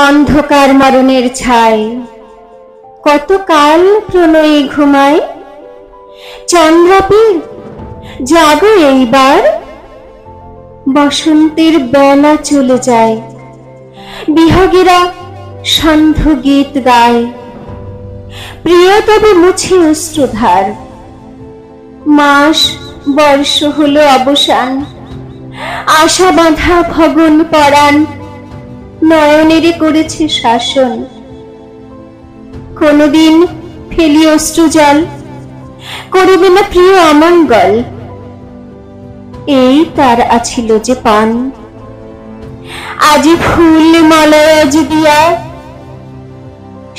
অন্ধকার মরণের ছায় কতকাল প্রণয়ী ঘুমায়। চন্দ্রাপীর জাগো এইবার, বসন্তের বেলা চলে যায়, বিহগীরা সান্ধ্য গীত গায়। প্রিয় তবে মুছে অশ্রুধার, মাস বর্ষ হলো অবসান। আশা বাঁধা ভগন পরাণ, নয়নেরে করেছে শাসন। কোনদিন ফেলি অশ্রুজল, করিবে না প্রিয় অমঙ্গল। এই তার আছিল যে পান, আজি ফুল মলয়জ দিয়া।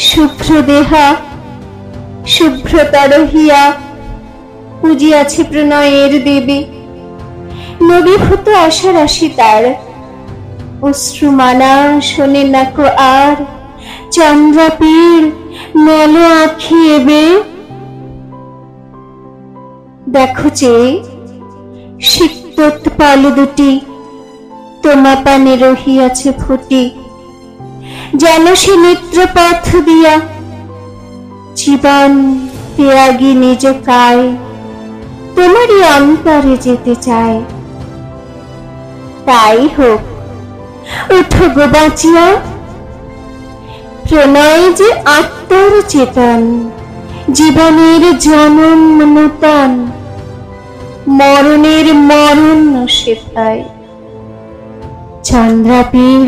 শুভ্র দেহা শুভ্রতর হিয়া, পুজিয়াছে প্রণয়ের দেবী। নবীভূত আশা রাশি তার, অশ্রুমালা শোনে নাকো আর। চন্দ্রাপীর মেলো আঁখি এবে, দেখো চেয়ে সিক্তোৎপল দুটি, তোমা পানে রহিয়াছে ফুটি। যেন সে নেত্রপথ দিয়া, জীবন ত্যাগী নিজ কায়, তোমারই অন্তরে যেতে চায়। তাই হোক, উঠো গো বাঁচিয়া, প্রণয় যে আত্মার চেতন। জীবনের জনম নূতন, মরণের মরণ সেথায়। চন্দ্রাপীর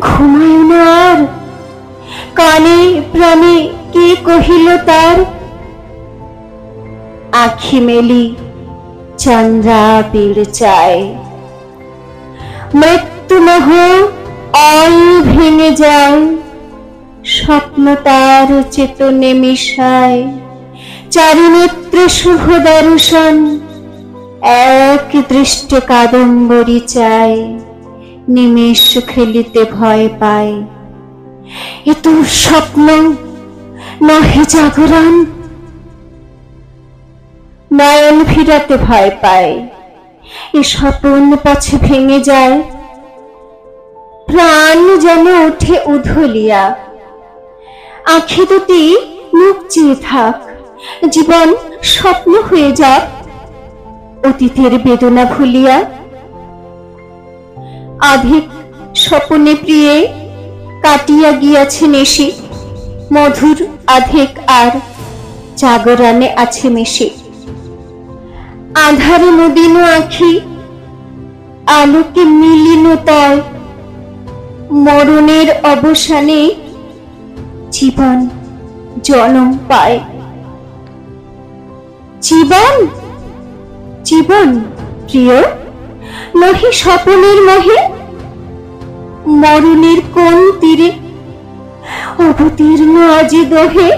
ঘুমায় না আর, কানে প্রাণে কে কহিল তার। আখি মেলি চন্দ্রাপীর চায়, মৃত্যুমোহ আয়ু ভেঙে যায়। স্বপ্ন তার চেতনে মিশায়, চারিনেত্রে শুভ দর্শন। এক দৃষ্টে কাদম্বরী চায়, নিমেষ খেলিতে ভয় পায়। এ তো স্বপ্ন নহে জাগরণ, নয়ন ফিরাতে ভয় পায়। এ স্বপন পাছে ভেঙে যায়, প্রাণ যেন ওঠে উধলিয়া। আঁখি দুটি মুখ চেয়ে থাক, জীবন স্বপ্ন হয়ে যাক, অতীতের বেদনা ভুলিয়া। আধিক স্বপনে প্রিয়ে কাটিয়া গিয়াছে নেশি, মধুর আধিক আর জাগরণে আছে মেশি। আধারে নদীন আঁখি, আলোকে মিলিন তয়। মরণের অবসানে জীবন জনম পায়। জীবন জীবন প্রিয়, নহি স্বপনের মোহে। মরণের কোন তীরে অবতীর্ণ আজি দোহে।